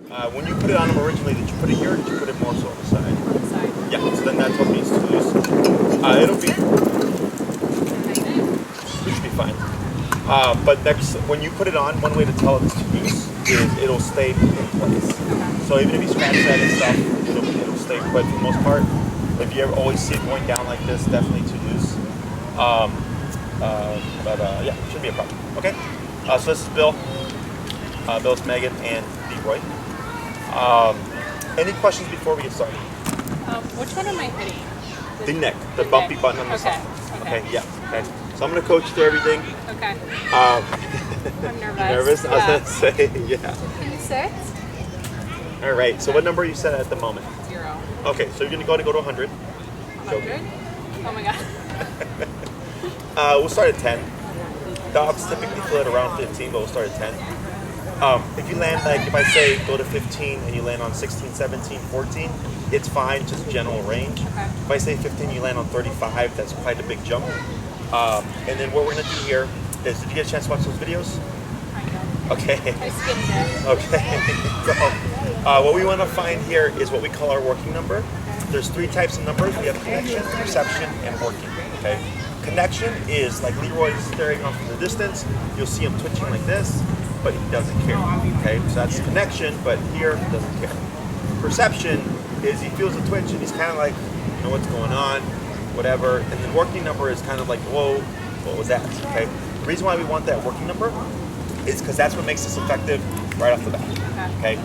When you put it on him originally, did you put it here or did you put it more so on the side? On the side. Yeah, so then that's what means to loose. It'll be, it should be fine. But next, when you put it on, one way to tell it's too loose is it'll stay in place. So even if you scratch that and stuff, it'll stay put for the most part. If you ever always see it going down like this, definitely too loose. Yeah, shouldn't be a problem. Okay. So this is Bill. Bill's Megan and Leroy. Any questions before we get started? Which one am I hitting? The neck, the bumpy button on the side. Okay. Yeah. Okay. So I'm gonna coach you through everything. Okay. I'm nervous. Nervous? I was gonna say, yeah. 6? All right. So what number are you set at the moment? 0. Okay. So you're gonna go to 100. 100? Oh my god. We'll start at 10. Dogs typically feel it around 15, but we'll start at 10. If you land, like if I say go to 15 and you land on 16, 17, 14, it's fine, just general range. Okay. If I say 15, you land on 35, that's quite a big jump. And then what we're gonna do here is, did you get a chance to watch those videos? Okay. I skimmed it. Okay. So, what we want to find here is what we call our working number. There's 3 types of numbers. We have connection, perception, and working. Okay. Connection is like Leroy is staring off in the distance. You'll see him twitching like this, but he doesn't care. Okay. So that's connection, but here he doesn't care. Perception is he feels a twitch and he's kind of like, you know what's going on, whatever. And then working number is kind of like, whoa, what was that? Okay. The reason why we want that working number is because that's what makes us effective right off the bat. Okay.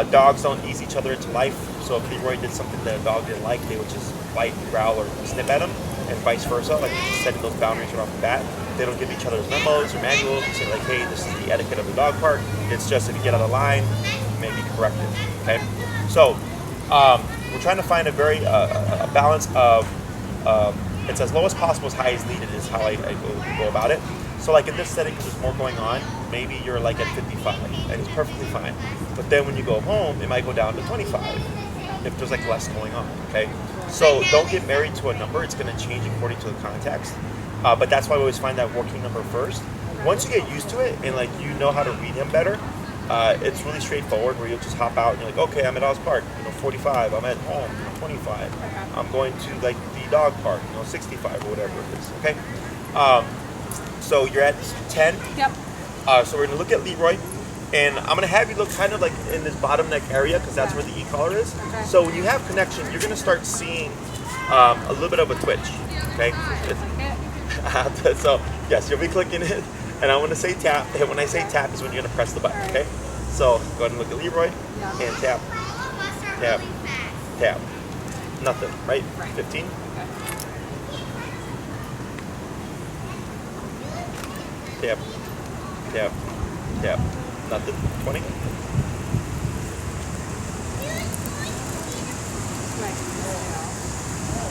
Dogs don't ease each other into life. So if Leroy did something that a dog didn't like, they would just bite, growl, or snip at him, and vice versa. Like just setting those boundaries right off the bat. They don't give each other memos or manuals and say like, hey, this is the etiquette of the dog park. It's just if you get out of line, maybe correct it. Okay. So we're trying to find a very a balance of it's as low as possible, as high as needed is how I go about it. So like in this setting, because there's more going on, maybe you're like at 55 and it's perfectly fine. But then when you go home, it might go down to 25 if there's like less going on, okay? So don't get married to a number. It's gonna change according to the context. But that's why we always find that working number first. Once you get used to it and like you know how to read him better, it's really straightforward where you'll just hop out and you're like, okay, I'm at Oz Park, 45, I'm at home, 25. I'm going to like the dog park, 65 or whatever it is, okay? So you're at 10. Yep. So we're gonna look at Leroy, and I'm gonna have you look kind of like in this bottom neck area because that's where the e-collar is. Okay. So when you have connection, you're gonna start seeing a little bit of a twitch. Okay. So yes, you'll be clicking it, and I'm gonna say tap. And when I say tap is when you're gonna press the button. Right. Okay. So go ahead and look at Leroy and tap, tap, tap. Nothing. Right? 15. Tap, tap, tap. Nothing. 20.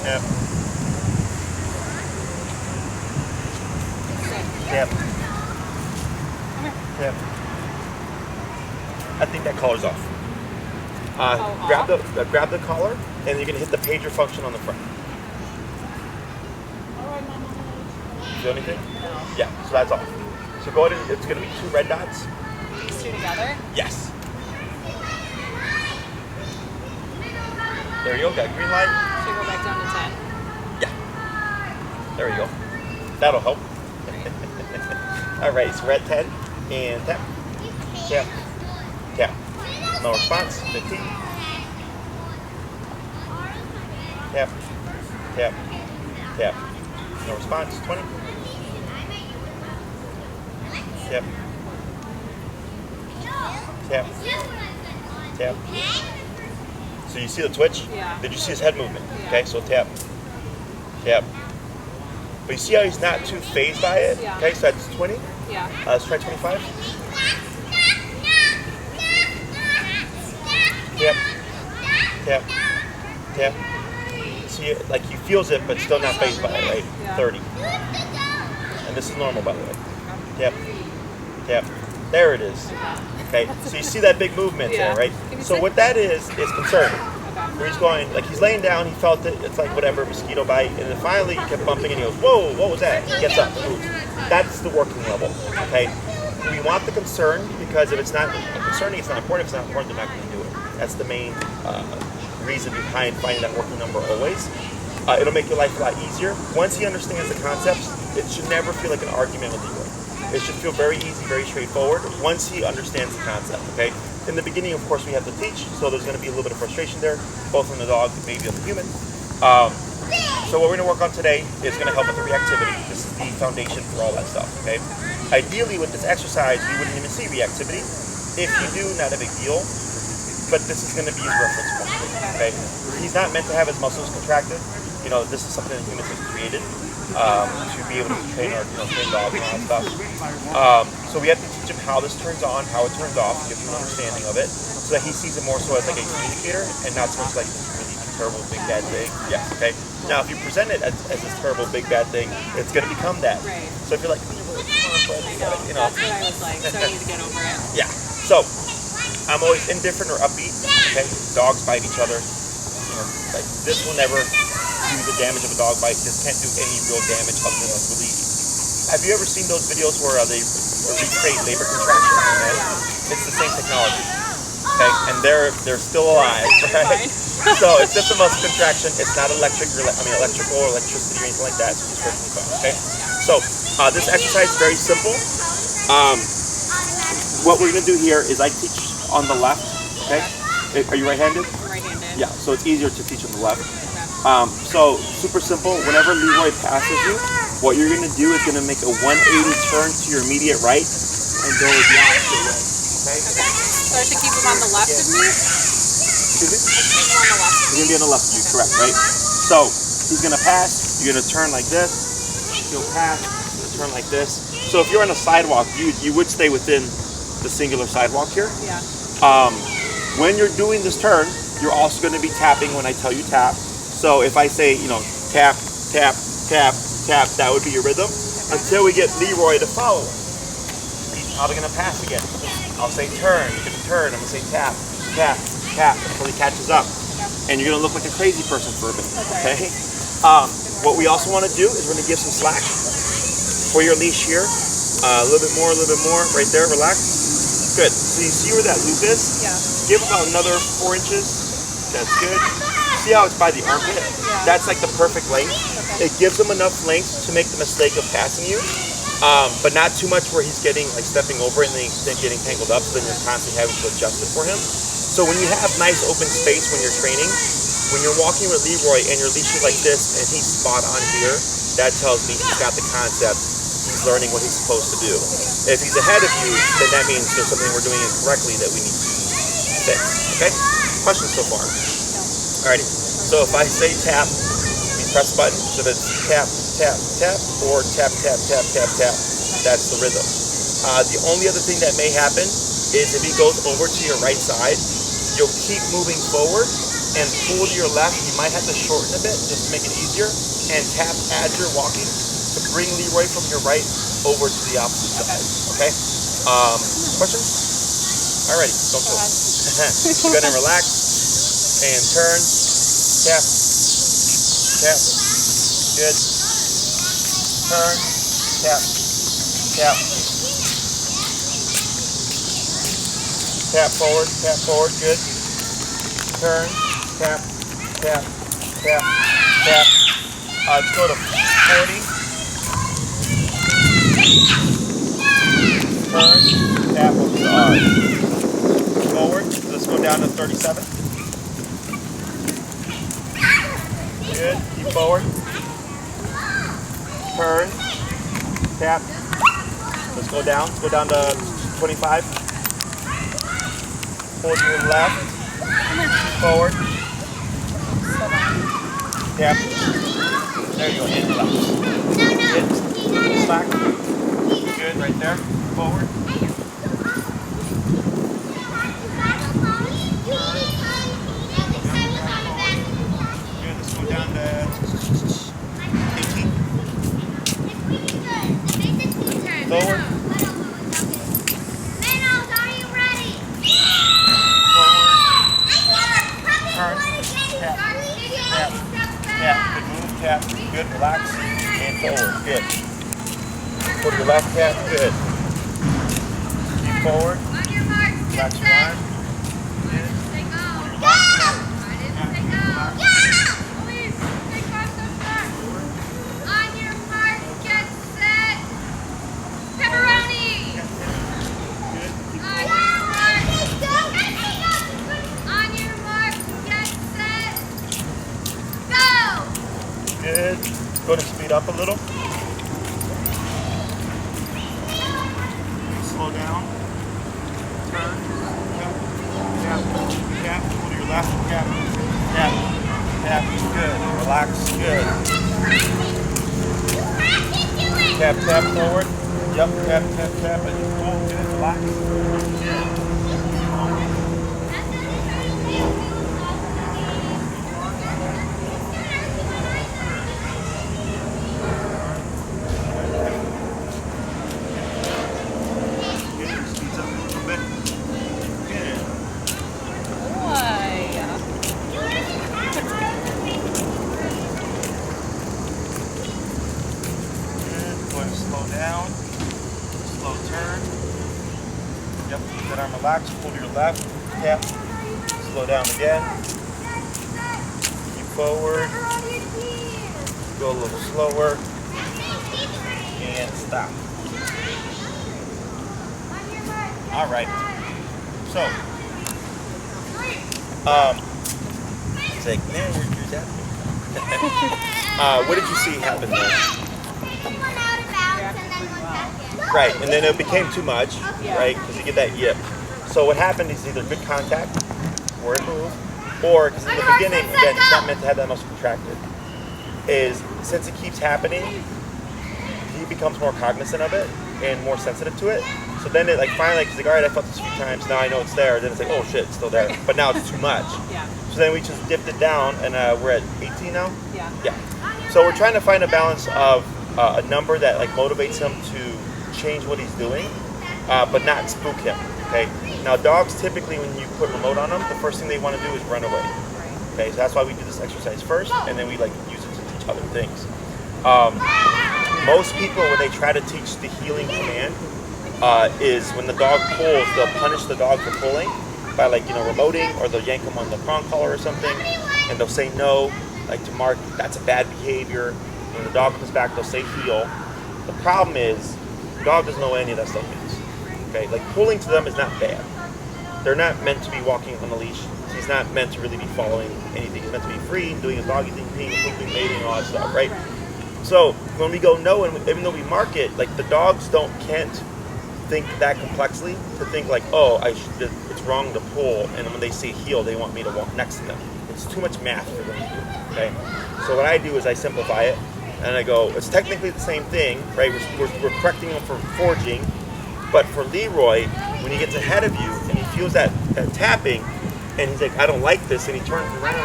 Tap. Tap. Tap. I think that collar's off. Grab the collar, and you're gonna hit the pager function on the front. Feel anything? No. Yeah. So that's off. So go ahead and it's gonna be 2 red dots. These 2 together? Yes. There you go. Got green light. Should I go back down to 10? Yeah. There you go. That'll help. All right. So we're at 10 and tap, tap, tap. No response. 15. Tap, tap, tap. No response. 20. Tap. Tap. Tap. So you see the twitch? Yeah. Did you see his head movement? Yeah. Okay, so tap. Tap. But you see how he's not too phased by it? Yeah. Okay, so that's 20. Yeah. Let's try 25. Tap. Tap. Tap. See it? Like he feels it, but still not phased by it, right? Yeah. 30. And this is normal, by the way. Tap. Tap. There it is. Okay, so you see that big movement Yeah. there, right? So what that is concern. Where he's going, like he's laying down, he felt it, it's like whatever, mosquito bite, and then finally he kept bumping and he goes, whoa, what was that? He gets up, moves. That's the working level, okay? we want the concern because if it's not concerning, it's not important. If it's not important, they're not going to do it. That's the main reason behind finding that working number always. It'll make your life a lot easier. Once he understands the concepts, it should never feel like an argument with Leroy. It should feel very easy, very straightforward once he understands the concept, okay? In the beginning, of course, we have to teach, so there's going to be a little bit of frustration there, both on the dog and maybe on the human. So what we're going to work on today is going to help with the reactivity. This is the foundation for all that stuff, okay? Ideally, with this exercise, we wouldn't even see reactivity. If you do, not a big deal, but this is going to be his reference point, okay? He's not meant to have his muscles contracted. You know, this is something that humans have created to be able to train our, train dogs and all that stuff. So we have to teach him how this turns on, how it turns off, give him an understanding of it, so that he sees it more so as like a communicator and not so much like this really terrible big bad thing. Yes, okay. Now, if you present it as this terrible big bad thing, it's going to become that. Right. So if you're like, come on, bud, That's what I was like, so I need to get over it. Yeah. So I'm always indifferent or upbeat. Okay. Dogs bite each other. Like this will never do the damage of a dog bite. This can't do any real damage other than like really. Have you ever seen those videos where they recreate labor contractions in men? It's the same technology. Okay, and they're still alive, right? So it's just a muscle contraction. It's not electrical or electricity or anything like that. It's perfectly fine. Okay. So this exercise is very simple. What we're gonna do here is I teach on the left. Okay. Are you right-handed? Right-handed. Yeah. So it's easier to teach on the left. So super simple. Whenever Leroy passes you, what you're gonna do is gonna make a 180 turn to your immediate right and go the opposite way. Okay. So I should keep him on the left of me? Excuse me? Keep him on the left of He's me? gonna be on the left of you, correct, right? So he's gonna pass. You're gonna turn like this. He'll pass. He'll turn like this. So if you're on a sidewalk, you would stay within the singular sidewalk here. Yeah. When you're doing this turn, you're also going to be tapping when I tell you tap. So if I say, tap, tap, tap, tap, that would be your rhythm until we get Leroy to follow. He's probably going to pass again. I'll say turn, you're going to turn. I'm going to say tap, tap, tap until he catches up. And you're going to look like a crazy person for a bit, okay? What we also want to do is we're going to give some slack for your leash here. A little bit more, right there, relax. Good. So you see where that loop is? Yeah. Give about another 4 inches. That's good. See how it's by the armpit? Yeah. That's like the perfect length. Okay. It gives him enough length to make the mistake of passing you, but not too much where he's getting like stepping over it and then getting tangled up, so then you're constantly having to adjust it for him. So when you have nice open space when you're training, when you're walking with Leroy and your leash is like this and he's spot on here, that tells me he's got the concept. He's learning what he's supposed to do. If he's ahead of you, then that means there's something we're doing incorrectly that we need to fix. Okay? Questions so far? Alrighty. So if I say tap, we press the button. So if it's tap, tap, tap, or tap, tap, tap, tap, tap, that's the rhythm. The only other thing that may happen is if he goes over to your right side, you'll keep moving forward and pull to your left. You might have to shorten a bit just to make it easier and tap as you're walking to bring Leroy from your right over to the opposite side. Okay? Questions? Alrighty, don't go. You're gonna relax and turn, tap, tap, good. Turn, tap, tap, tap forward, good. Turn, tap, tap, tap, tap. Let's go to 40. Turn, tap over the arm. Forward, let's go down to 37. Good, keep forward. Turn, tap. Let's go down to 25. Pull to your left, forward. Tap. There you go, and relax. Good, slack. Good, right there, forward. Forward. Turn. Tap. Tap. Tap. Good move. Tap. Good. Relax. And forward. Good. Go to your left. Tap. Good. forward. On your mark, get Relax your set. arm. Stay go. Police, stay contact. On your mark, get set. Pepperoni. Good. Keep On your mark, get set. Go. Good. Go to speed up a little. Slow down. Turn. Tap. Tap. Tap. Go to your left. Tap. Tap. Tap. Good. Relax. Good. Tap. Tap forward. Yep. Tap. Tap. Tap. And pull. Good. Relax. Good. Speeds up a little bit. Good. Boy. Good. Go ahead and slow down. Slow turn. Yep. Keep that arm relaxed. Pull to your left. Tap. Slow down again. Keep forward. Go a little slower. And stop. All right. So, it's like, man, where'd you that? What did you see happen there? Right, and then it became too much, right? Because you get that yip. So what happened is either good contact, or it moved, or because in the beginning, again, it's not meant to have that muscle contracted. Is since it keeps happening, he becomes more cognizant of it and more sensitive to it. So then it like finally, he's like, all right, I felt this a few times. Now I know it's there. Then it's like, oh shit, it's still there. But now it's too much. Yeah. So then we just dipped it down, and we're at 18 now. Yeah. Yeah. So we're trying to find a balance of a number that like motivates him to change what he's doing, but not spook him. Okay. Now dogs typically, when you put remote on them, the first thing they want to do is run away. Okay. So that's why we do this exercise first, and then we like use it to teach other things. Most people, when they try to teach the healing command, is when the dog pulls, they'll punish the dog for pulling by like, remoting, or they'll yank them on the prong collar or something, and they'll say no, like to mark that's a bad behavior. When the dog comes back, they'll say heel. The problem is, the dog doesn't know what any of that stuff means. Okay, like pulling to them is not bad. They're not meant to be walking on a leash. He's not meant to really be following anything. He's meant to be free, doing his doggy thing, peeing, pooping, mating, all that stuff, right? So when we go no, and even though we mark it, like the dogs can't think that complexly to think like, oh, it's wrong to pull, and when they say heel, they want me to walk next to them. It's too much math for them to do. Okay, so what I do is I simplify it, and I go, it's technically the same thing, right? We're correcting them for forging, but for Leroy, when he gets ahead of you and he feels that tapping, and he's like, I don't like this, and he turns around,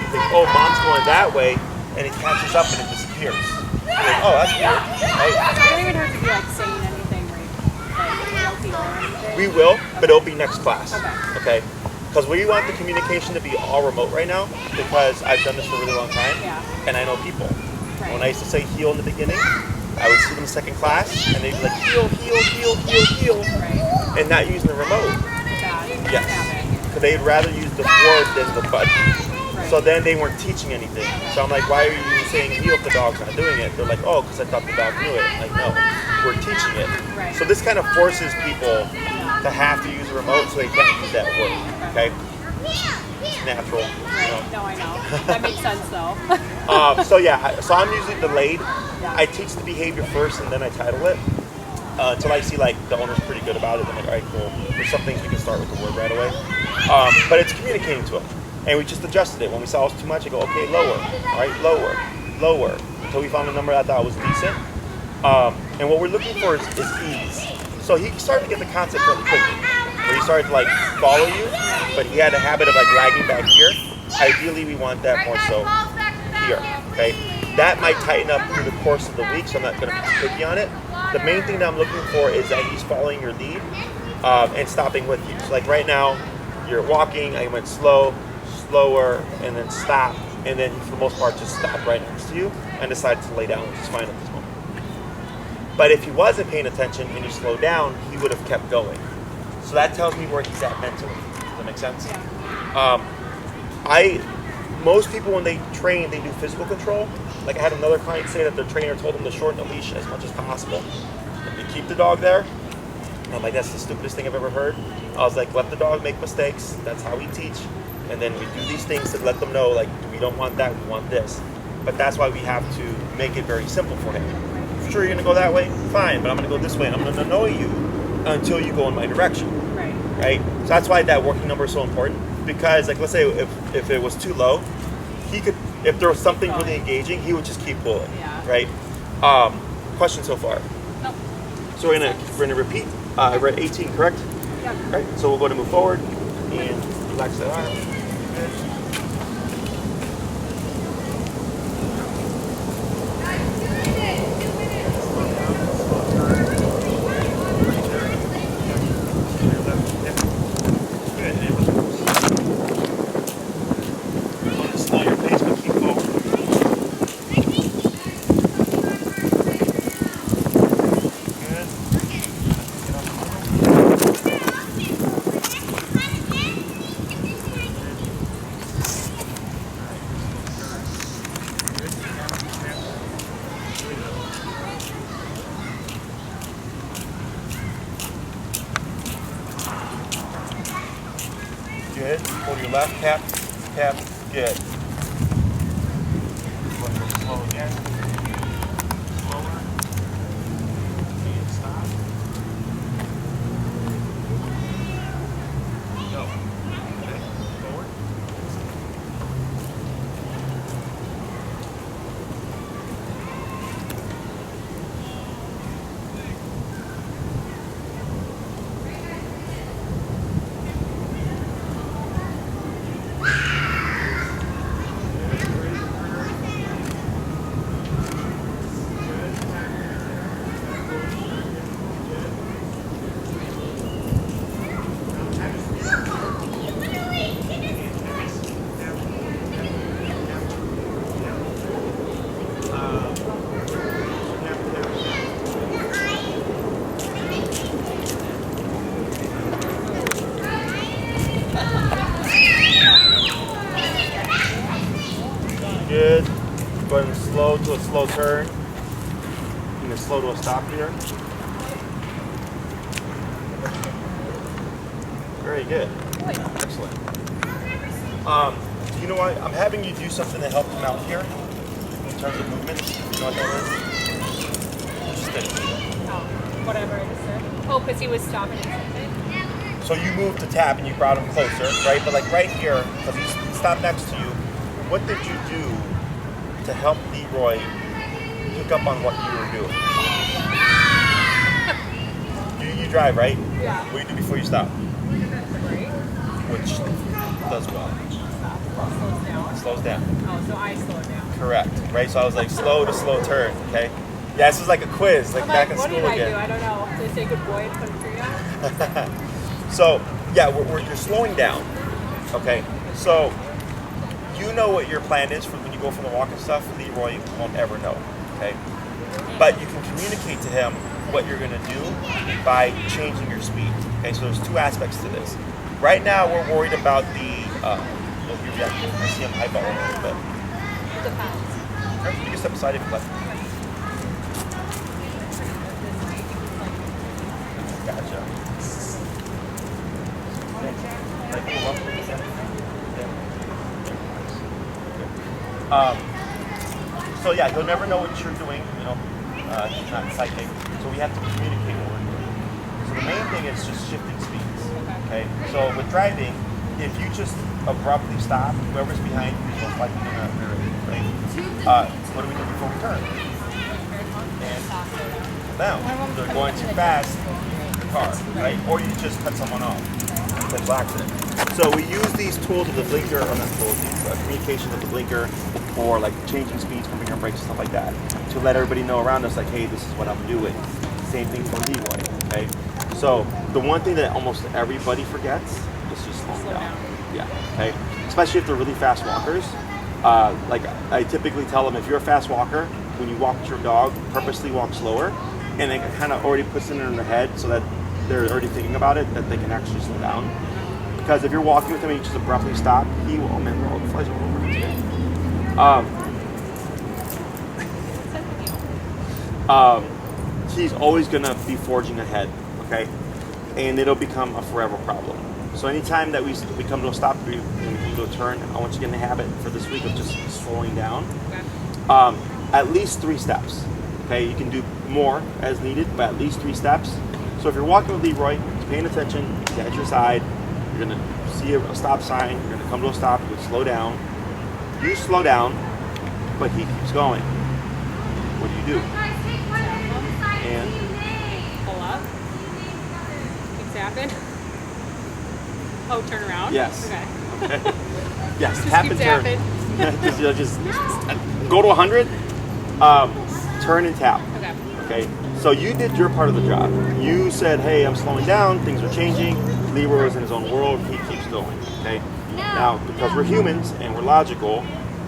he's like, oh, mom's going that way, and he catches up and it disappears. Like, oh, that's weird. Right? I don't even have to be like saying anything, like guilty or anything. We will, but it'll be next class. Okay. Okay? Because we want the communication to be all remote right now, because I've done this for a really long time, and I know people. Right. When I used to say heel in the beginning, I would see them second class, and they'd be like, heel, heel, heel, heel, heel, Right. and not using the remote. Bad Yes. habit. Because they'd rather use the word than the button. Right. So then they weren't teaching anything. So I'm like, why are you saying heel if the dog's not doing it? They're like, oh, because I thought the dog knew it. Like, no, we're teaching it. Right. So this kind of forces people to have to use a remote so they can't use that word. Okay? It's natural. Right. No, I know. That makes sense though. So I'm usually delayed. Yeah. I teach the behavior first and then I title it. Until I see like the owner's pretty good about it. I'm like, all right, cool. There's some things we can start with the word right away. But it's communicating to them. And we just adjusted it. When we saw it was too much, I go, okay, lower. All right, lower, lower. Until we found a number I thought was decent. And what we're looking for is ease. So he started to get the concept fairly quickly. Where he started to like follow you, but he had a habit of like lagging back here. Ideally, we want that more so here, okay? That might tighten up through the course of the week, so I'm not gonna be too picky on it. The main thing that I'm looking for is that he's following your lead and stopping with you. So like right now, you're walking, I went slow, slower, and then stop, and then he, for the most part, just stopped right next to you and decided to lay down, which is fine at this moment. But if he wasn't paying attention and you slowed down, he would have kept going. So that tells me where he's at mentally. Does that make sense? Yeah. Most people when they train, they do physical control. Like I had another client say that their trainer told them to shorten the leash as much as possible. You keep the dog there. And I'm like, that's the stupidest thing I've ever heard. I was like, let the dog make mistakes. That's how we teach. And then we do these things to let them know, like, we don't want that, we want this. But that's why we have to make it very simple for him. Sure, you're gonna go that way? Fine, but I'm gonna go this way. And I'm gonna annoy you until you go in my direction. Right. Right? So that's why that working number is so important. Because, like, let's say if it was too low, he could, if there was something really engaging, he would just keep pulling. Yeah. Right? Question so far? Nope. So we're gonna repeat. We're at 18, correct? Yeah. Right. So we're going to move forward and relax that arm. Good. Slow your pace, but keep forward. Good. Hold your left cap, good. Going to go slow again. Slower. And stop. Go. Okay. Forward. Good. Going slow to a slow turn. And then slow to a stop here. Very good. Excellent. You know what? I'm having you do something to help him out here in terms of movement. You know what that is? Just this. Oh, whatever it is, sir. Oh, because he was stopping at something. So you moved to tap and you brought him closer, right? But like right here, because he stopped next to you, what did you do to help Leroy pick up on what you were doing? You drive, right? Yeah. What do you do before you stop? Right. Which does well. Slows down. Slows down. Oh, so I slow down. Correct. Right? So I was like slow to slow turn, okay? Yeah, this is like a quiz, like I'm back like, in what school did again. I do? I don't know. Did they say good boy and put a tree down? So, yeah, you're slowing down, okay? So, you know what your plan is for when you go for the walk and stuff. Leroy won't ever know, okay? But you can communicate to him what you're gonna do by changing your speed, okay? So there's two aspects to this. Right now, we're worried about the, I see him eyeball a little bit. Depends. You can step aside if you like. Gotcha. So yeah, he'll never know what you're doing, you know, he's not psychic, so we have to communicate what we're doing. So the main thing is just shifting speeds, okay? So with driving, if you just abruptly stop, whoever's behind you is most likely going to rear it, right? What do we do before we turn? And down. If they're going too fast, the car, right? Or you just cut someone off, potential accident. So we use these tools of the blinker, or not tools, these communications of the blinker, or like changing speeds, pumping our brakes, stuff like that, to let everybody know around us, like, hey, this is what I'm doing. Same thing for Leroy, okay? So the one thing that almost everybody forgets is just slow down. Yeah, okay? Especially if they're really fast walkers. Like I typically tell them, if you're a fast walker, when you walk with your dog, purposely walk slower, and it kind of already puts it in their head so that they're already thinking about it, that they can actually slow down. Because if you're walking with him and you just abruptly stop, he will, oh man, all the flies are over today. He's always gonna be forging ahead, okay? And it'll become a forever problem. So anytime that we come to a stop, we come to a turn, I want you to get in the habit for this week of just slowing down. Okay. At least 3 steps, okay? You can do more as needed, but at least 3 steps. So if you're walking with Leroy, he's paying attention, he's at your side, you're gonna see a stop sign, you're gonna come to a stop, you slow down. You slow down, but he keeps going. What do you do? Guys, take 1 minute to decide And? who you name. Pull up. Keep tapping. Oh, turn around? Yes. Okay. Okay. Yes, Just tap keep and turn. tapping. just go to 100, turn and tap. Okay. Okay, so you did your part of the job. You said, hey, I'm slowing down, things are changing. Leroy is in his own world, he keeps going, okay? Now, because we're humans and we're logical,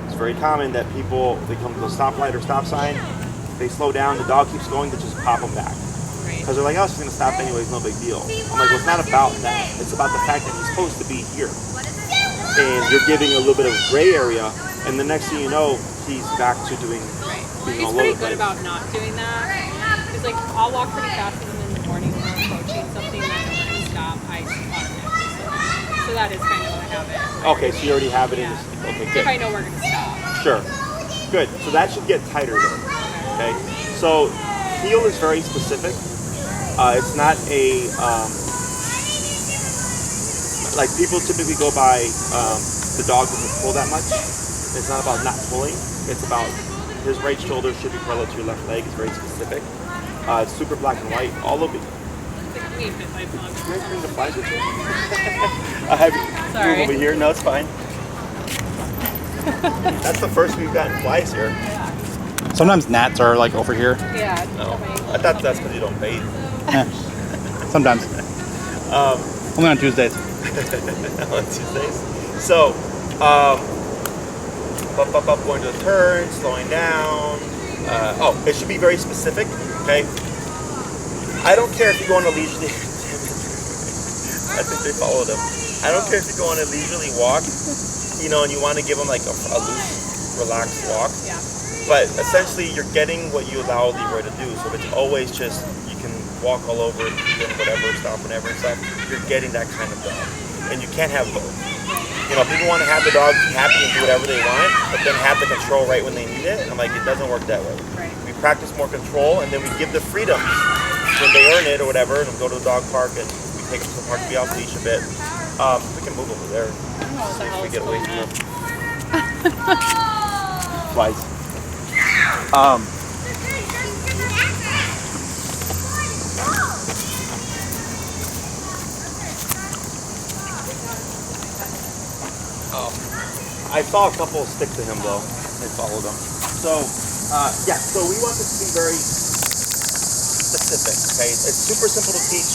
it's very common that people, they come to a stoplight or stop sign, they slow down, the dog keeps going, they just pop them back. Right. Because they're like, oh, she's gonna stop anyways, no big deal. I'm like, well, it's not about that. It's about the fact that he's supposed to be here. And you're giving a little bit of gray area, and the next thing you know, he's back to doing Right. being He's all pretty over the good place. about not doing that. Because like I'll walk pretty fast with him in the morning when we're approaching something that doesn't stop. I automatically slow. So that is kind of a habit. Okay, so you already have it in Yeah. this. Okay, If good. I know we're gonna stop. Sure. Good. So that should get tighter then. Okay. So heel is very specific. It's not a like people typically go by the dog doesn't pull that much. It's not about not pulling. It's about his right shoulder should be parallel to your left leg. It's very specific. It's super black and white. All of it. We fit my phone. Can I bring the flies with you? I have you Sorry. move over here. No, it's fine. That's the first we've gotten flies here. Sometimes gnats are like over here. Yeah. No, I thought that's because you don't bathe. Sometimes. Only on Tuesdays. On Tuesdays. So, up, going to the turn, slowing down. It should be very specific, okay? I don't care if you go on a leisurely. I think they followed him. I don't care if you go on a leisurely walk, and you want to give them like a loose, relaxed walk. Yeah. But essentially, you're getting what you allow Leroy to do. So if it's always just you can walk all over, doing whatever, stop whenever and stuff, you're getting that kind of dog, and you can't have both. People want to have the dog be happy and do whatever they want, but then have the control right when they need it. And I'm like, it doesn't work that way. Right. We practice more control, and then we give the freedoms when they earn it or whatever, and we go to the dog park and we take them to the park to be off leash a bit. We can move over there. What the hell We is get away going from on? them. Flies. I saw a couple stick to him though. They followed him. So, so we want this to be very specific, okay? It's super simple to teach.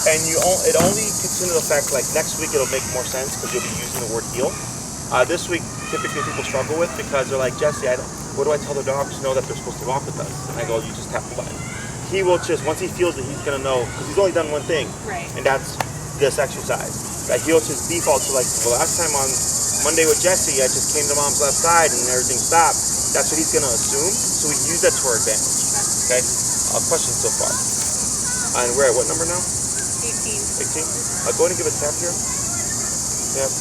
And it only kicks into effect like next week it'll make more sense because you'll be using the word heel. This week, typically people struggle with because they're like, Jesse, what do I tell the dog to know that they're supposed to walk with us? And I go, you just tap the button. He will just, once he feels it, he's gonna know, because he's only done one thing, Right. and that's this exercise. Like he'll just default to like, well, last time on Monday with Jesse, I just came to mom's left side and everything stopped. That's what he's gonna assume, so we use that to our advantage. Okay? Questions so far? And we're at what number now? 18. 18? Go ahead and give a tap here. Tap.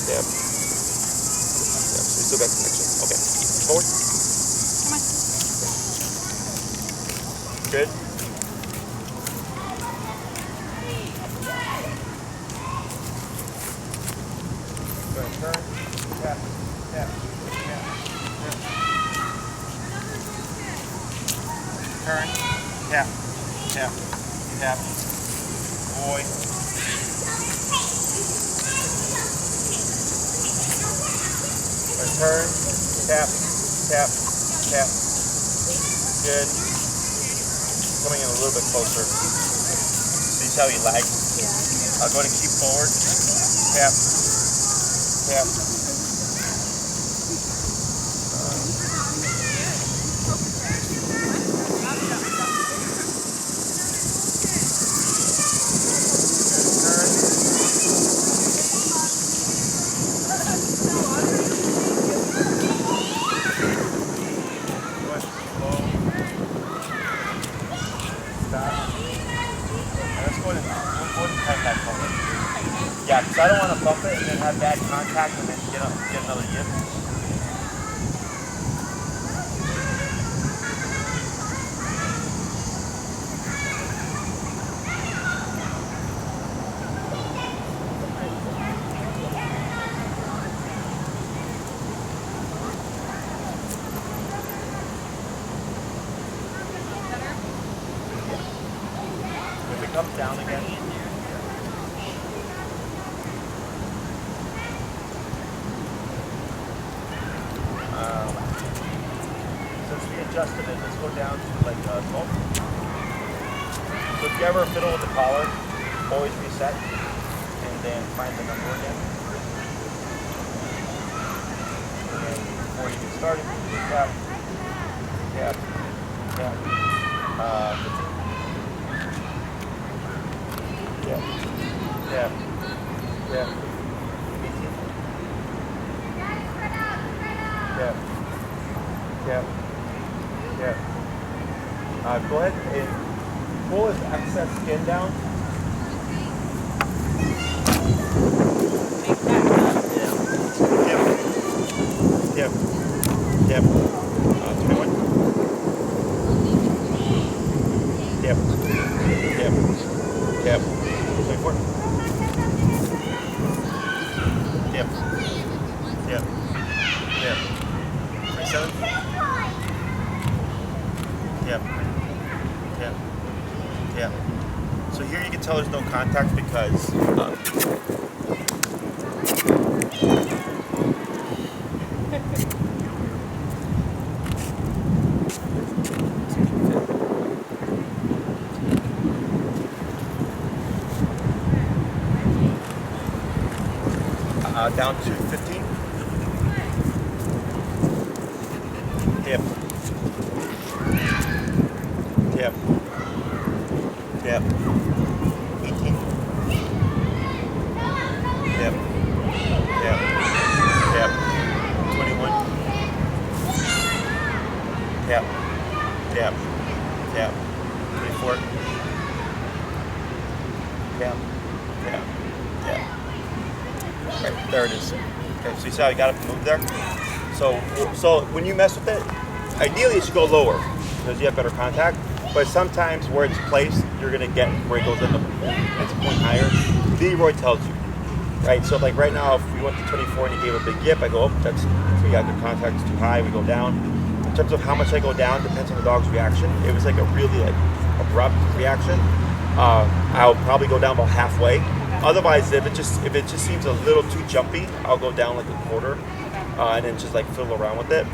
Tap. Tap. So we still got connection. Okay. Forward. Come on. Good. Go ahead. Turn. Tap. Tap. Tap. Tap. Turn. Tap. Tap. Tap. Boy. Turn, tap, tap, tap. Good. Coming in a little bit closer. See how he lags? Yeah. I'll go ahead and keep forward. Tap, tap. that. And let's go ahead and tighten that collar. Yeah, because I don't want to bump it and then have bad contact and then get another yip. If it comes down again. Since we adjusted it, let's go down to like 12. So if you ever fiddle with the collar, always reset and then find the number again. And then before you get started, tap, tap, tap. 15. Yeah. Yeah. Yeah. 18. Yeah. Yeah. Yeah. Go ahead and pull his excess skin down. Make that Yep. Yep. Yep. 21. Yep. Yep. Yep. 24. Yep. Yep. Yep. 27. Yep. Yep. Yep. So here you can tell there's no contact because down to 15. Yep. Yep. Yep. 18. Yep. Yep. Yep. 21. Yep. Yep. Yep. 24. Yep. Yep. Yep. Right, there it is. Okay, so you see how you got it moved there? So when you mess with it, ideally it should go lower because you have better contact. But sometimes where it's placed, you're gonna get where it goes in it's a point higher. Leroy tells you, right? So like right now, if we went to 24 and he gave a big yip, I go, oh, we got good contact, it's too high, we go down. In terms of how much I go down, depends on the dog's reaction. If it was like a really like abrupt reaction, I'll probably go down about halfway. Otherwise, if it just seems a little too jumpy, I'll go down like a quarter, and then just like fiddle around with it.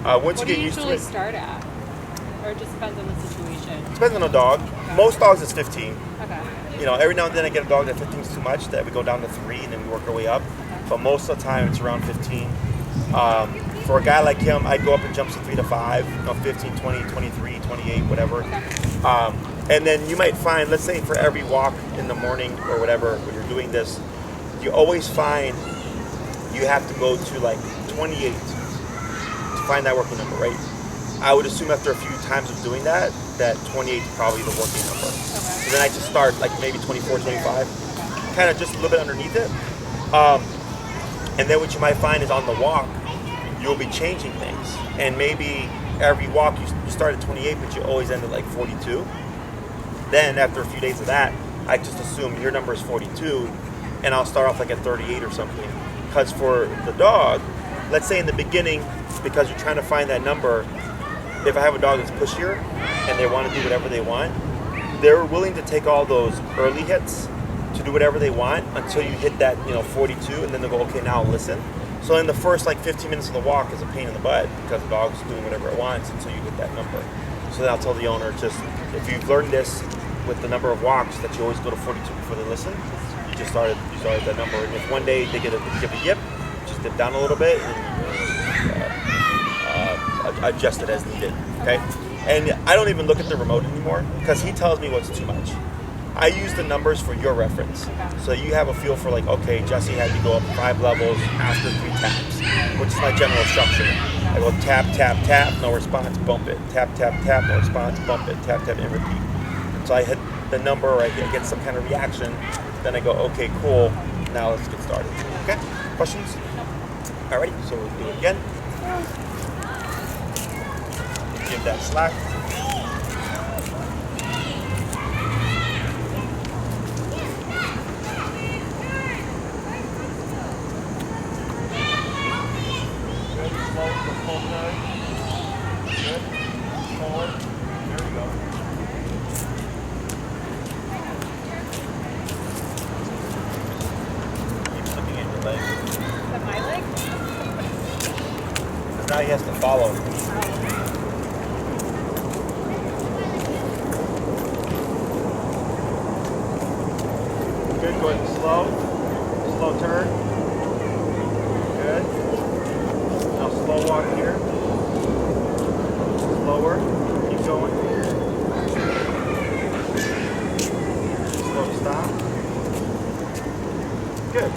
Once What you do get you used to usually it, start at? Or it just depends on the situation? depends on the dog. Most dogs is 15. Okay. You know, every now and then I get a dog that 15 is too much, that we go down to 3 and then we work our way up. But most of the time it's around 15. For a guy like him, I'd go up in jumps of 3 to 5, 15, 20, 23, 28, whatever. And then you might find, let's say for every walk in the morning or whatever, when you're doing this, you always find you have to go to like 28 to find that working number, right? I would assume after a few times of doing that 28 is probably the working number. Okay. So then I just start like maybe 24, 25, kind of just a little bit underneath it. And then what you might find is on the walk, you'll be changing things. And maybe every walk you start at 28, but you always end at like 42. Then after a few days of that, I just assume your number is 42, and I'll start off like at 38 or something. Because for the dog, let's say in the beginning, because you're trying to find that number, if I have a dog that's pushier and they want to do whatever they want, they're willing to take all those early hits to do whatever they want until you hit that 42, and then they'll go, okay, now I'll listen. So in the first like 15 minutes of the walk is a pain in the butt because the dog's doing whatever it wants until you hit that number. So then I'll tell the owner, just if you've learned this with the number of walks that you always go to 42 before they listen, you started that number. And if one day they give a yip, just dip down a little bit and adjust it as needed. Okay. And I don't even look at the remote anymore because he tells me what's too much. I use the numbers for your reference. So you have a feel for like, okay, Jesse had to go up 5 levels after 3 taps, which is my general structure. I go tap, tap, tap, no response, bump it. Tap, tap, tap, no response, bump it. Tap, tap, and repeat. So I hit the number, or I get some kind of reaction, then I go, okay, cool, now let's get started. Okay, questions? Alrighty, so we'll do it again. Give that slack. Good, slow, full turn. Good, forward. There we go. Keep looking at your leg. Is that my leg? Because now he has to follow. Good, go ahead and slow turn. Good. Now slow walk here. Slower, keep going. Slow stop. Good.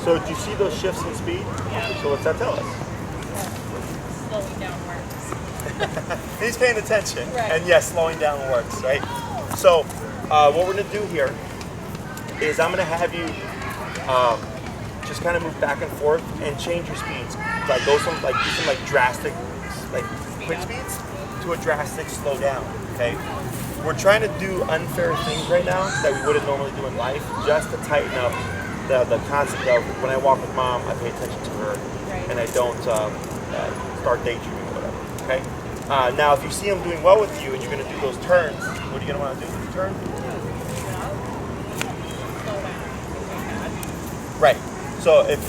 So do you see those shifts in speed? Yeah. So what's that tell us? Slowing down works. He's paying attention. Right. And yes, slowing down works, right? So what we're gonna do here is I'm gonna have you just kind of move back and forth and change your speeds. Like go from like do some like drastic, like quick speeds to a drastic slow down. Okay. We're trying to do unfair things right now that we wouldn't normally do in life, just to tighten up the concept of when I walk with mom, I pay attention to her, and I don't start daydreaming or whatever. Okay. Now, if you see him doing well with you and you're gonna do those turns, what are you gonna want to do with the turn? Right. So if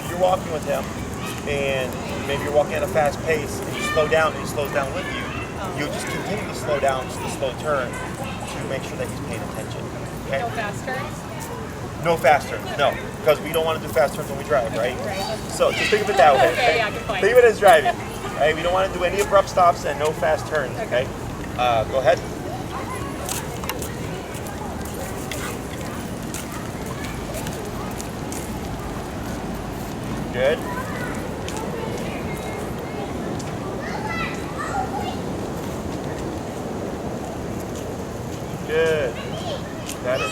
you're walking with him and maybe you're walking at a fast pace and you slow down and he slows down with you, you just continue to slow down to the slow turn to make sure that he's paying attention. Okay? No fast turns? No fast turns, no. Because we don't want to do fast turns when we drive, right? Right. So just think of it that way. Okay, yeah, good point. Think of it as driving. Right? We don't want to do any abrupt stops and no fast turns, okay? Go ahead. Good. Good. Better.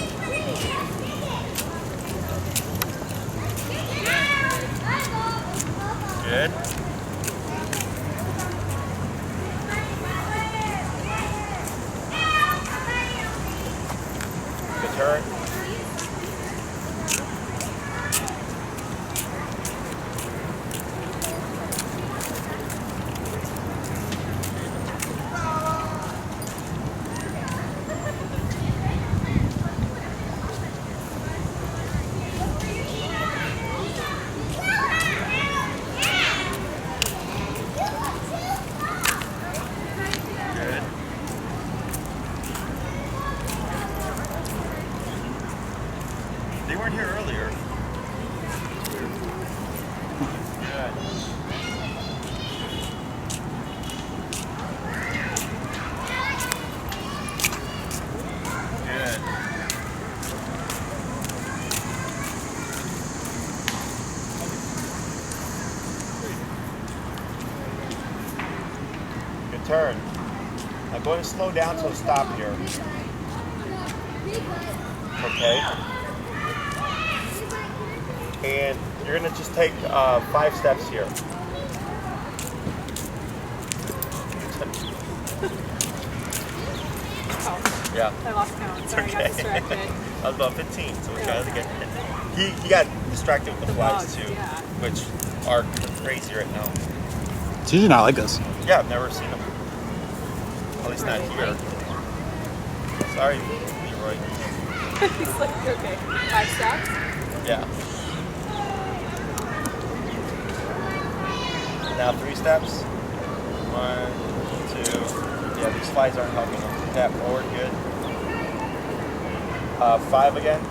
Good. Good turn. They weren't here earlier. Good. Good. Good turn. Now go ahead and slow down to a stop here. Okay. And you're gonna just take 5 steps here. Oh, Yeah. I lost count. Sorry, I got distracted. I was about 15, so we're trying to get. He got distracted with the flies bugs, too, yeah. which are crazy right now. It's usually not like this. Yeah, I've never seen them. At least not here. Sorry, Leroy. He's like, okay, 5 steps? Yeah. Now 3 steps. 1, 2. Yeah, these flies aren't helping them. Tap forward, good. 5 again.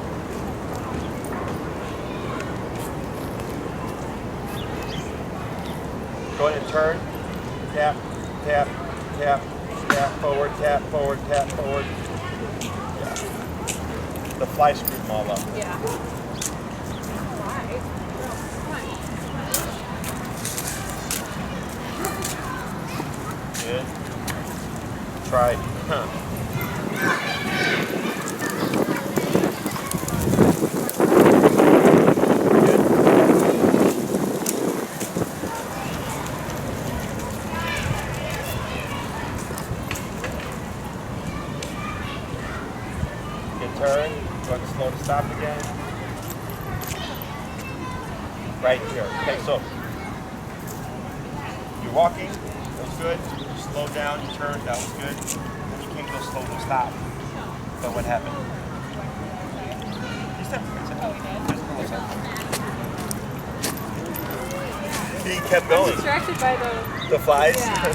Go ahead and turn. Tap, tap, tap, tap forward, tap forward, tap forward. Yeah. The fly screwed them all up. Yeah. Why? Good. Try. Huh. Turn. Go to slow to stop again. Right here. Okay, so you're walking. That was good. You slow down. You turn. That was good. Then you came to a slow to stop. So what happened? You stepped. He kept going. Distracted by The flies? Yeah.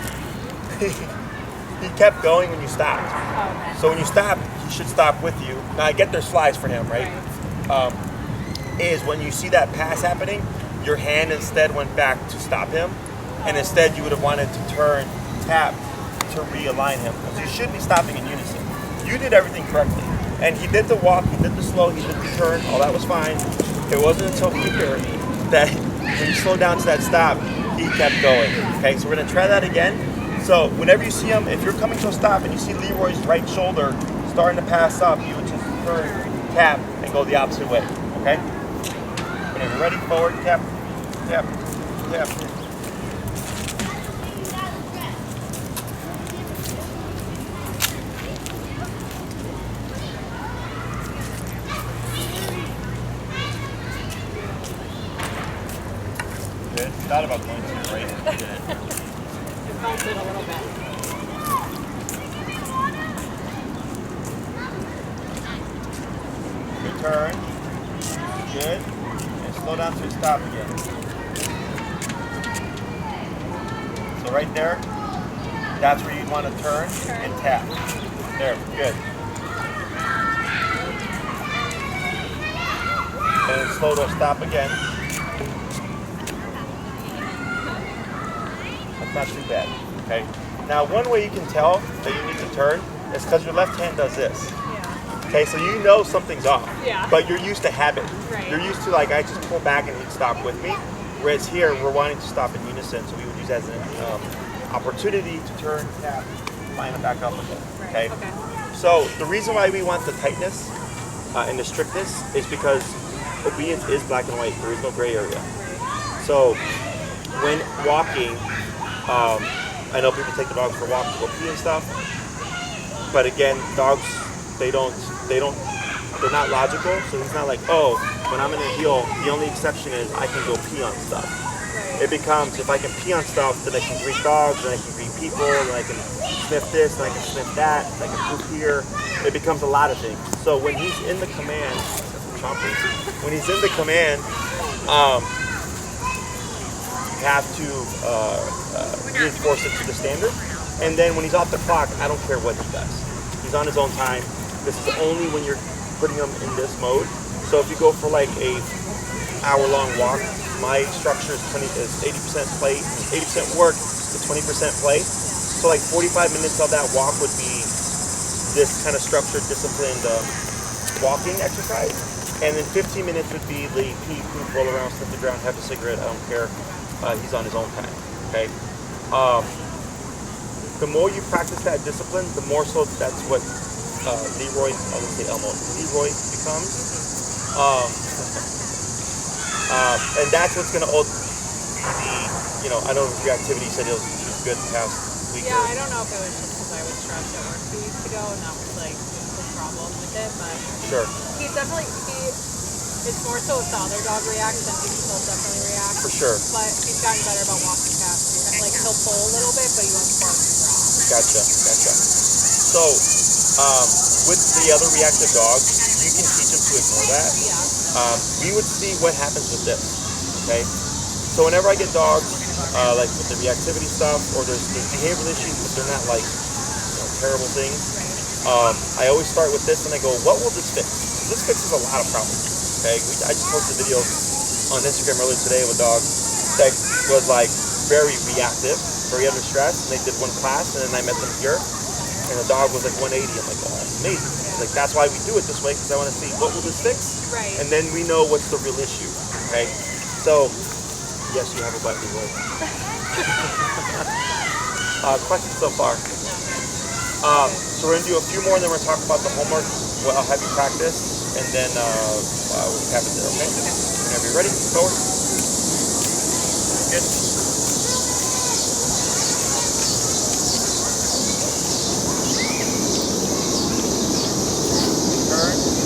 He kept going when you stopped. Oh, So when you stop, he should stop with you. Now I get there's flies for him, right? Is when you see that pass happening, your hand instead went back to stop him, and instead you would have wanted to turn, tap to realign him. Because you should be stopping in unison. You did everything correctly. And he did the walk, he did the slow, he did the turn, all that was fine. It wasn't until here that when you slow down to that stop, he kept going. Okay, so we're gonna try that again. So whenever you see him, if you're coming to a stop and you see Leroy's right shoulder starting to pass up, you would just turn, tap, and go the opposite way. Okay? Whenever you're ready, forward, tap, tap, tap. Good. Thought about going to, right? You didn't. it felt it a little bit. Good turn. Good. And slow down to a stop again. So right there, that's where you'd want to turn and tap. There, good. And then slow to a stop again. That's not too bad. Okay. Now one way you can tell that you need to turn is because your left hand does this. Yeah. Okay, so you know something's off. Yeah. But you're used to habit. Right. You're used to like I just pull back and he'd stop with me. Whereas here we're wanting to stop in unison, so we would use that as an opportunity to turn, tap, line it back up again. Okay. Okay. So the reason why we want the tightness and the strictness is because obedience is black and white. There is no gray area. So when walking, I know people take the dogs for walks to go pee and stuff, but again, dogs they're not logical. So it's not like, oh, when I'm in a heel, the only exception is I can go pee on stuff. Right. It becomes if I can pee on stuff, then I can greet dogs, then I can greet people, then I can sniff this, then I can sniff that, then I can poop here. It becomes a lot of things. So when he's in the command, when he's in the command, you have to reinforce it to the standard. And then when he's off the clock, I don't care what he does. He's on his own time. This is only when you're putting him in this mode. So if you go for like a hour-long walk, my structure is 80% play, 80% work to 20% play. So like 45 minutes of that walk would be this kind of structured, disciplined walking exercise. And then 15 minutes would be the pee, poop, roll around, sniff the ground, have a cigarette, I don't care. He's on his own time, okay? The more you practice that discipline, the more so that's what Leroy, I would say Elmo, Leroy becomes. And that's what's going to ultimately, I know Reactivity said he was good the past week. Yeah, I don't know if it was just because I was stressed at work 2 weeks ago and that was like the problem with it, but Sure. he's definitely, it's more so if the other dog reacts, then he will definitely react. For sure. But he's gotten better about walking past. Like he'll pull a little bit, but he won't bark and growl. Gotcha. So, with the other reactive dogs, you can teach them to ignore that. Yeah. We would see what happens with this, okay? So whenever I get dogs, like with the reactivity stuff, or there's behavioral issues, but they're not like terrible things, I always start with this and I go, what will this fix? This fixes a lot of problems. Okay, I just posted a video on Instagram earlier today of a dog that was like very reactive, very under stress, and they did one class, and then I met them here, and the dog was like 180. I'm like, oh, that's amazing. Like that's why we do it this way, because I want to see what will this fix, Right. and then we know what's the real issue. Okay, so yes, you have a butt, Leroy. Questions so far? So we're gonna do a few more, and then we're gonna talk about the homework. Well, I'll have you practice. And then we'll have it there, okay? Whenever you're ready, forward. Good. Turn.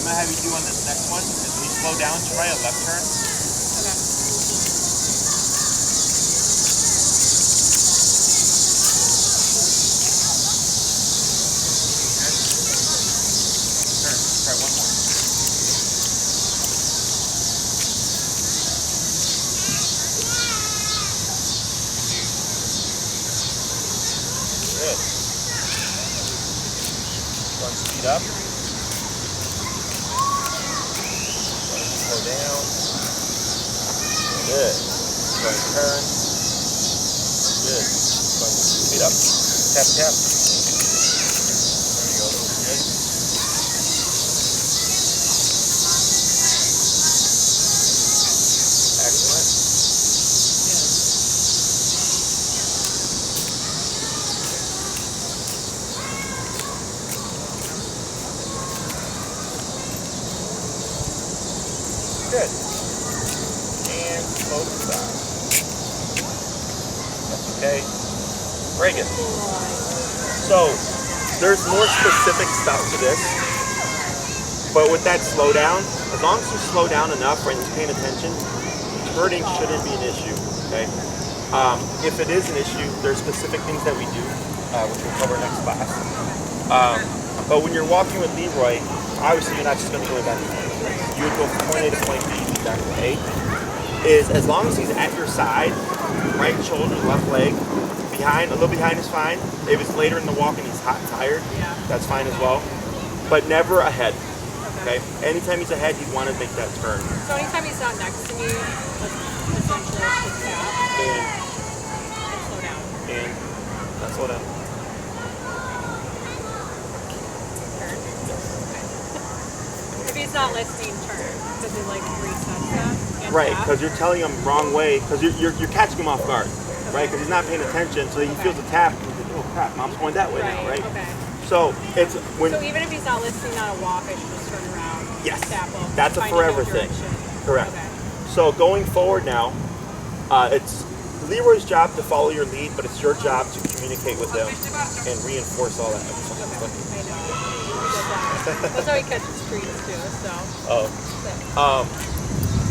I'm gonna have you do on this next one is when you slow down, try a left turn. Okay. Turn. Try one more. Good. One speed up. Slow down. Good. Going turn. Good. Going speed up. Tap, tap. There you go. Good. Excellent. Good. And slow to stop. That's okay. Very good. So, there's more specific stuff to this. But with that slowdown, as long as you slow down enough and you're paying attention, hurting shouldn't be an issue. Okay. If it is an issue, there's specific things that we do, which we'll cover next class. But when you're walking with Leroy, obviously you're not just going to go back and forth. You would go from point A to point B, back to A. Is as long as he's at your side, right shoulder, left leg, behind, a little behind is fine. If it's later in the walk and he's hot and tired, that's fine as well. But never ahead. Okay. Anytime he's ahead, you want to make that turn. So anytime he's not next to me, essentially just tap And slow down. That's slow down. Turn. If he's not listening, turn. Because it like resets that. And Right, tap. because you're telling him wrong way, because you're catching him off guard, right? Because he's not paying attention, so he feels a tap, and he's like, oh crap, mom's going that way now, right? Okay. So it's when So even if he's not listening on a walk, I should just turn around. Yes. Tap him. That's a find forever new thing. direction. Correct. Okay. So going forward now, it's Leroy's job to follow your lead, but it's your job to communicate with him and reinforce all that. I know. That's how he catches treats too. So.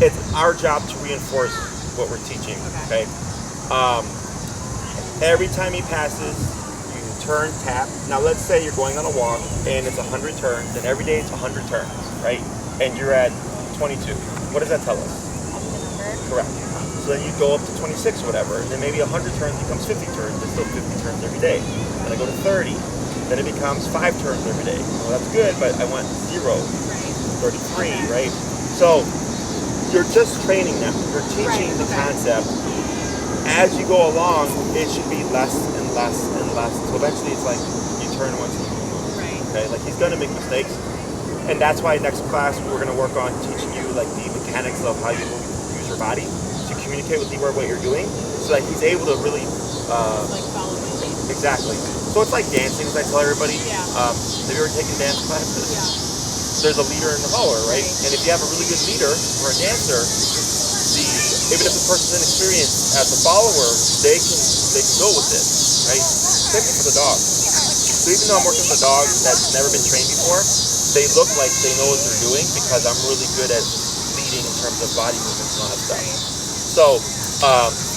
It's our job to reinforce what we're teaching. Okay. Every time he passes, you turn, tap. Now let's say you're going on a walk and it's 100 turns, and every day it's 100 turns, right? And you're at 22. What does that tell us? Correct. So then you go up to 26 or whatever, and then maybe 100 turns becomes 50 turns. It's still 50 turns every day. Then I go to 30. Then it becomes 5 turns every day. Well, that's good, but I want 0, 33, right? So you're just training them. You're teaching the concept. As you go along, it should be less and less and less. So eventually it's like you turn once you move. Right. Okay, like he's gonna make mistakes. And that's why next class we're gonna work on teaching you like the mechanics of how you use your body to communicate with Leroy what you're doing, so that he's able to really Like follow the lead. exactly. So it's like dancing, as I tell everybody. Yeah. Have you ever taken dance classes? Yeah. There's a leader and a follower, right? And if you have a really good leader or a dancer, even if the person's inexperienced as a follower, they can go with it, right? Same thing for the dog. So even though I'm working with a dog that's never been trained before, they look like they know what they're doing because I'm really good at leading in terms of body movements and all that stuff. So,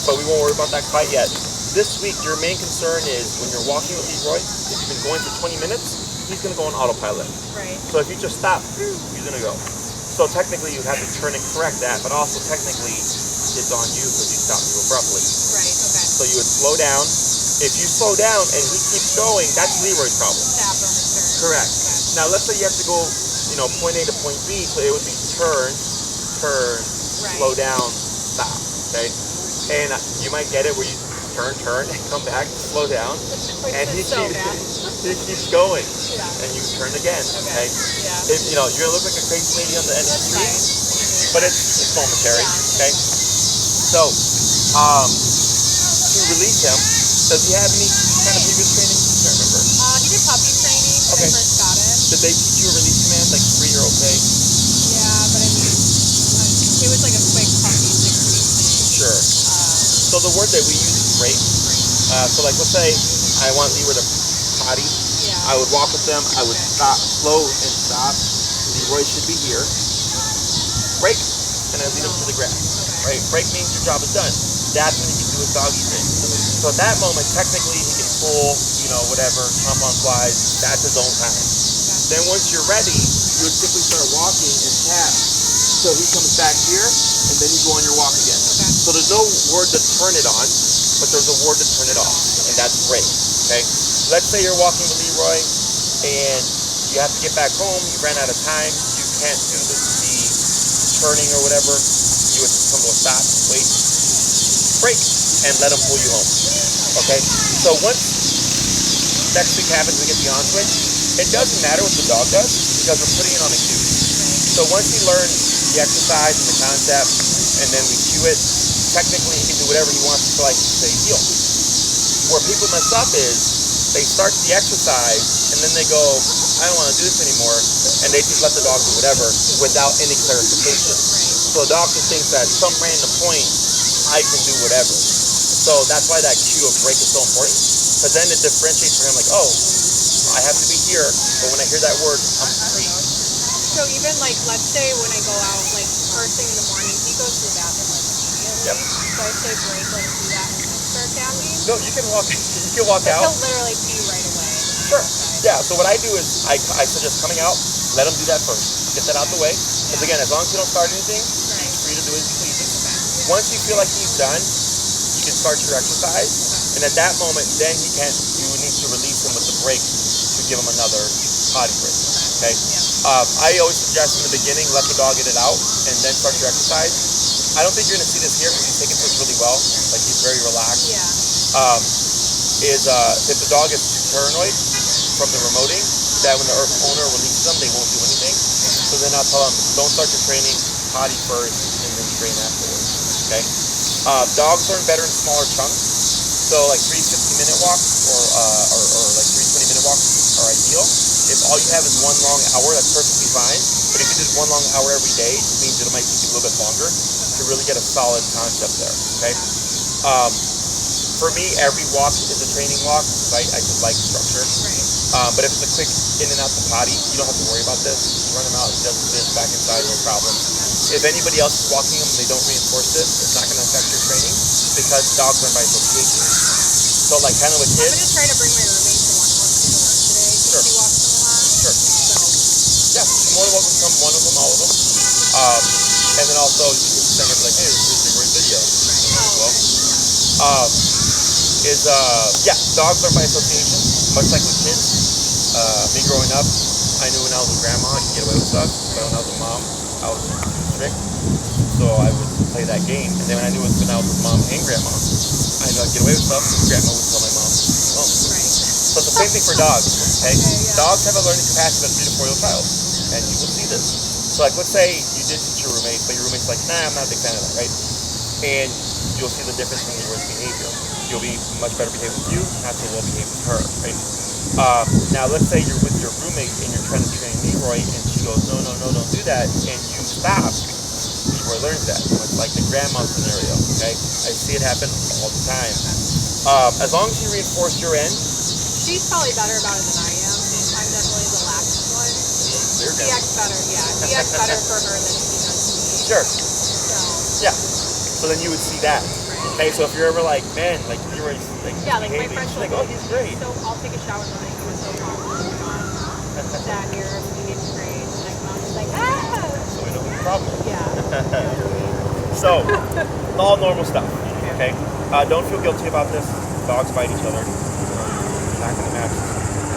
but we won't worry about that quite yet. This week, your main concern is when you're walking with Leroy, if you've been going for 20 minutes, he's going to go on autopilot. Right. So if you just stop, he's going to go. So technically, you have to turn and correct that, but also technically, it's on you because you stopped too abruptly. Right. Okay. So you would slow down. If you slow down and he keeps going, that's Leroy's problem. Tap on the turn. Correct. Okay. Now let's say you have to go, point A to point B, so it would be turn, slow down, stop. Okay. And you might get it where you turn, and come back, slow down, and he keeps going, and you turn again. Okay. Yeah. You're gonna look like a crazy lady on the end of the street, but it's momentary. Okay. So, to release him, does he have any kind of previous training? I can't remember. He did puppy training when I first got him. Did they teach you a release command like 3 or okay? Yeah, but I mean, it was like a quick puppy 6-week thing. Sure. So the word that we use is break. So like let's say I want Leroy to potty. Yeah. I would walk with them. I would stop, slow and stop. Leroy Leroy should be here. Break, and then lead him to the grass. Right? Break means your job is done. That's when he can do his doggy thing. So at that moment, technically, he can pull, whatever, jump on flies. That's his own time. Then once you're ready, you would simply start walking and tap. So he comes back here, and then you go on your walk again. So there's no word to turn it on, but there's a word to turn it off, and that's break. Okay? Let's say you're walking with Leroy, and you have to get back home. You ran out of time. You can't do the turning or whatever. You would come to a stop, wait, break, and let him pull you home. Okay? So once next week happens, we get the on switch. It doesn't matter what the dog does because we're putting it on a cue. So once he learns the exercise and the concept, and then we cue it, technically he can do whatever he wants until I say heel. Where people mess up is they start the exercise and then they go, I don't want to do this anymore, and they just let the dog do whatever without any clarification. So the dog just thinks that at some random point I can do whatever. So that's why that cue of break is so important, because then it differentiates for him like, oh, I have to be here, but when I hear that word, I'm free. So even like, let's say when I go out, like first thing in the morning, he goes to the bathroom like immediately. Yep. So I say break, let him do that, and then start tapping. No, you can walk. You can walk out. He'll literally pee right away. Sure. Yeah. So what I do is I suggest coming out, let him do that first, get that out the way. Because again, as long as you don't start anything, he's free to do as he pleases. Once you feel like he's done, you can start your exercise, and at that moment, then you need to release him with the break to give him another potty break. Okay. I always suggest in the beginning, let the dog get it out, and then start your exercise. I don't think you're going to see this here because he's taking this really well. Like he's very relaxed. Yeah. If the dog is too paranoid from the remoting, that when the owner releases them, they won't do anything. So then I'll tell them, don't start your training, potty first, and then train afterwards. Okay. Dogs learn better in smaller chunks. So like 3 50-minute walks or like 3 20-minute walks are ideal. If all you have is one long hour, that's perfectly fine. But if you did one long hour every day, it means it might take you a little bit longer to really get a solid concept there. Okay. For me, every walk is a training walk. I just like structure. Right. But if it's a quick in and out the potty, you don't have to worry about this. You run him out, he does this, back inside, no problem. If anybody else is walking him and they don't reinforce this, it's not going to affect your training because dogs learn by association. So like kind of with I'm kids. gonna try to bring my roommate to one of them to work today because Sure. she walks them a lot. Sure. So Yeah, you're more than welcome to come one of them, all of them. And then also you can send them like, hey, this is a great video. Dogs learn by association, much like with kids. Me growing up, I knew when I was with grandma I could get away with stuff, but when I was with mom, I was too strict. So I would play that game. And then when I knew when I was with mom and grandma, I knew I'd get away with stuff because grandma would tell my mom to leave me alone. So it's the same thing for dogs. Okay? Dogs have a learning capacity of a 3 to 4 year old child. And you will see this. So like let's say you did teach your roommate, but your roommate's like, nah, I'm not a big fan of that, right? And you'll see the difference in Leroy's behavior. You'll be much better behaved with you, not so well behaved with her, right? Now let's say you're with your roommate and you're trying to train Leroy and she goes, no, don't do that, and you stop. Leroy learns that. So it's like the grandma scenario, okay? I see it happen all the time. As long as you reinforce your end. she's probably better about it than I am. I'm definitely the last one. He acts better, yeah. He acts better for her than he does me. Sure. So Yeah. So then you would see that. Okay, so if you're ever like, man, like Leroy's like yeah, like my behaving, friend she's like, oh, he's great. So I'll take a shower and he was so confident. That you're being trained. And I come out and he's like, ah! So we know what the problem is. Yeah. So, all normal stuff. Okay. Don't feel guilty about this. Dogs bite each other. You're not going to match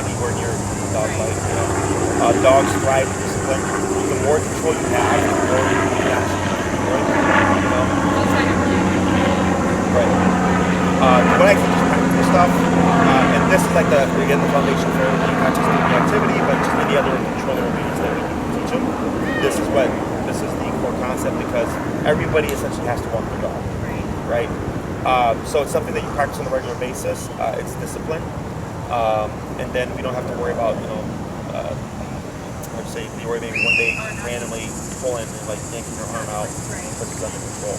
anywhere near dog bite. You know. Dogs thrive in discipline. The more control you have, the more you can match. Right? You know. Right. But I teach practical stuff, and this is like the foundation for everything, not just the activity, but just any other controller obedience that we teach them. This is the core concept because everybody essentially has to walk their dog, right? So it's something that you practice on a regular basis. It's discipline, and then we don't have to worry about let's say Leroy maybe one day randomly pulling and like yanking your arm out because he's under control.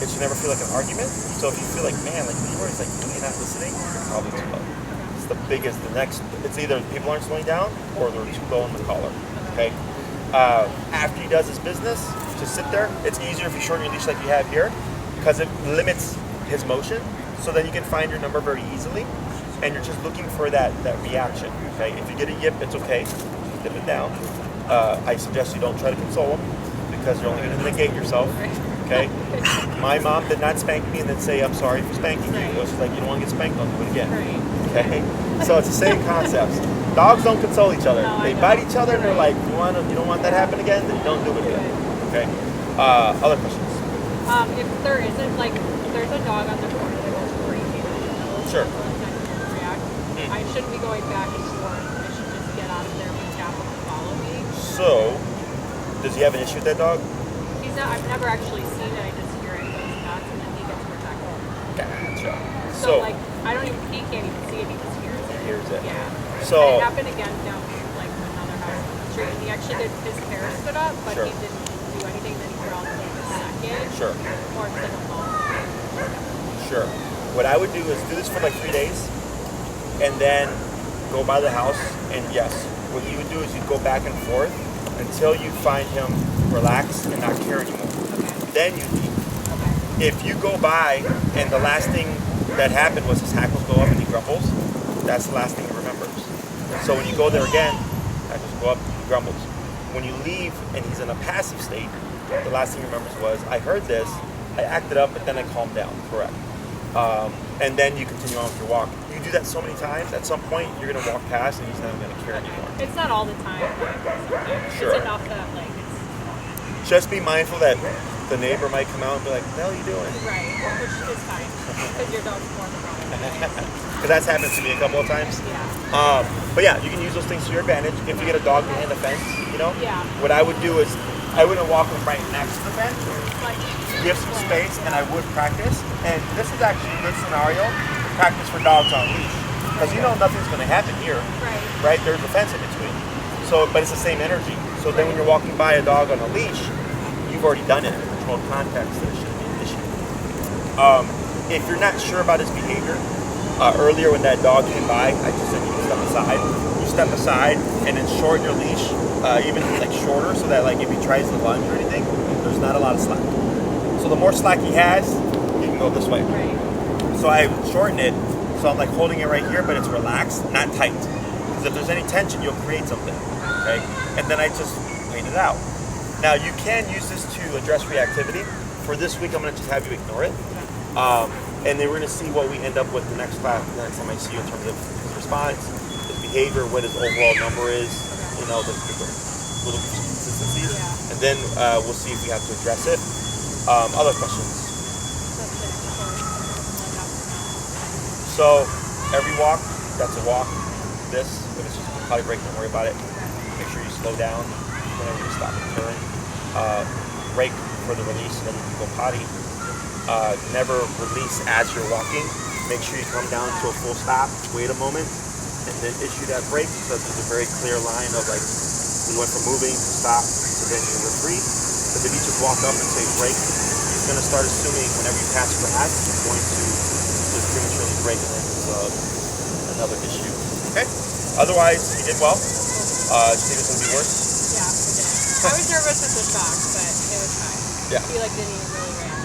It should never feel like an argument. So if you feel like, man, like Leroy's like really not listening, you're probably too low. It's the biggest. It's either people aren't slowing down or they're too low on the collar. Okay. After he does his business, just sit there. It's easier if you shorten your leash like you have here because it limits his motion, so then you can find your number very easily, and you're just looking for that reaction. Okay, if you get a yip, it's okay. Just dip it down. I suggest you don't try to console him because you're only going to negate yourself. Okay. My mom did not spank me and then say I'm sorry for spanking you. She's like, you don't want to get spanked, don't do it again. Okay. So it's the same concepts. Dogs don't console each other. They bite each other and they're like, you don't want that to happen again, then don't do it again. Okay. Other questions? If there isn't, like, there's a dog on the corner that goes crazy in the middle. Sure. React. I shouldn't be going back and forth. I should just get out of there and tap him and follow me. So, does he have an issue with that dog? He's not. I've never actually seen it. I just hear it goes nuts, and then he gets protected. Gotcha. So like, I don't even. He can't even see it. He just hears it. Hears it. Yeah. So and it happened again down like another house on the street, and he actually did. His hair stood up, but Sure. he didn't do anything. Then he growled for like a second. Sure. Or instead of phone. Sure. What I would do is do this for like 3 days, and then go by the house. And yes, what you would do is you go back and forth until you find him relaxed and not care anymore. Okay. Then you leave. Okay. If you go by and the last thing that happened was his hackles go up and he grumbles, that's the last thing he remembers. So when you go there again, hackles go up, he grumbles. When you leave and he's in a passive state, the last thing he remembers was, I heard this, I acted up, but then I calmed down. Correct. And then you continue on with your walk. You do that so many times, at some point you're going to walk past and he's not going to care anymore. It's not all the time. But Sure. It's enough that like it's Just be mindful that the neighbor might come out and be like, what the hell are you doing? right, which is fine because your dog's more than wrong. Because that's happened to me a couple of times. Yeah. But yeah, you can use those things to your advantage. If you get a dog behind the fence, Yeah. what I would do is I wouldn't walk them right next to the fence. Like, Give some space, and I would practice. And this is actually a good scenario to practice for dogs on leash, because nothing's going to happen here, right. right? There's a fence in between. So, but it's the same energy. So then when you're walking by a dog on a leash, you've already done it. Controlled contact, so there shouldn't be an issue. If you're not sure about his behavior, earlier when that dog came by, I just said you can step aside. You step aside and then shorten your leash, even like shorter, so that like if he tries to lunge or anything, there's not a lot of slack. So the more slack he has, he can go this way. Right. So I shorten it, so I'm like holding it right here, but it's relaxed, not tight. Because if there's any tension, you'll create something, okay? And then I just wait it out. Now you can use this to address reactivity. For this week, I'm gonna just have you ignore it. And then we're gonna see what we end up with the next class, the next time I see you in terms of his response, his behavior, what his overall number is, the little consistencies. Yeah. And then we'll see if we have to address it. Other questions? That's it. So every walk, that's a walk. This, if it's just a potty break, don't worry about it. Make sure you slow down whenever you stop and turn. Break for the release, and then you can go potty. Never release as you're walking. Make sure you come down to a full stop, wait a moment, and then issue that break, because there's a very clear line of like, we went from moving to stop to then you were free. Because if you just walk up and say break, he's going to start assuming whenever you pass grass, he's going to just prematurely break, and then it's another issue. Okay? Otherwise, you did well. Do you think it's going to be worse? Yeah, we did. I was nervous with the shock, but it was fine. Yeah. I feel like didn't even really react.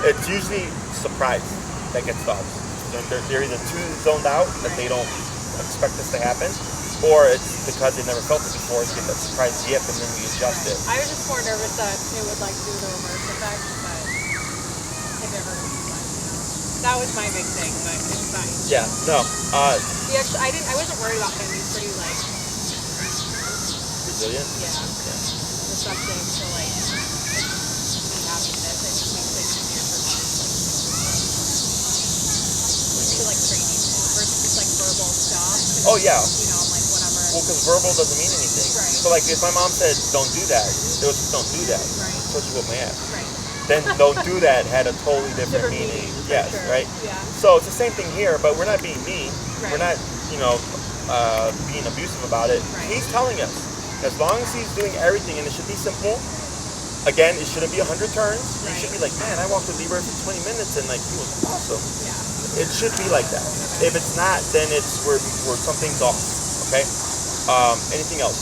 It's usually surprise that gets dogs. They're either too zoned out that they don't expect this to happen, or it's because they never felt it before, you get that surprise yip and then we adjust it. I was just more nervous that it would like do the reverse effect, but it never that was my big thing, but it's fine. Yeah, no. I wasn't worried about him. He's pretty like Resilient? receptive to like having this. It just makes things easier for me. To like training versus just like verbal stuff. Oh yeah. I'm like whatever. Well, because verbal doesn't mean anything. Right. So like if my mom said don't do that, it was just don't do that. Right. So she whipped my ass. Right. Then don't do that had a totally different meaning. for Yes, sure. right? Yeah. So it's the same thing here, but we're not being mean. Right. We're not, being abusive about it. Right. He's telling us, as long as he's doing everything, and it should be simple. Again, it shouldn't be 100 turns. You should be like, man, I walked with Leroy for 20 minutes and like he was awesome. Yeah. It should be like that. If it's not, then it's where something's off. Okay. Anything else?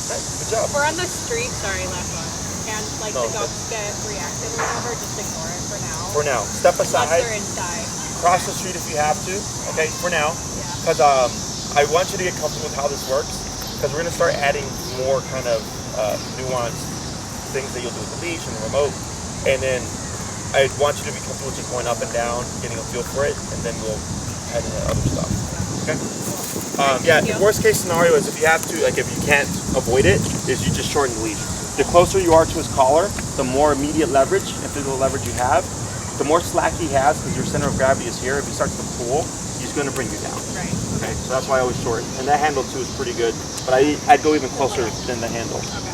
Good job. We're on the street, sorry, last one. And like No, the dogs get reactive or whatever, just ignore it for now. For now, step Unless aside. they're inside. Cross the street if you have to. Okay, for now. Yeah. Because I want you to get comfortable with how this works. Because we're going to start adding more kind of nuanced things that you'll do with the leash and the remote. And then I want you to be comfortable just going up and down, getting a feel for it, and then we'll add in the other stuff. Okay? Yeah, the worst case scenario is if you have to, like if you can't avoid it, is you just shorten the leash. The closer you are to his collar, the more immediate leverage and physical leverage you have. The more slack he has, because your center of gravity is here, if he starts to pull, he's going to bring you down. Right. Okay, so that's why I always shorten. And that handle too is pretty good, but I'd go even closer than the handle. Okay.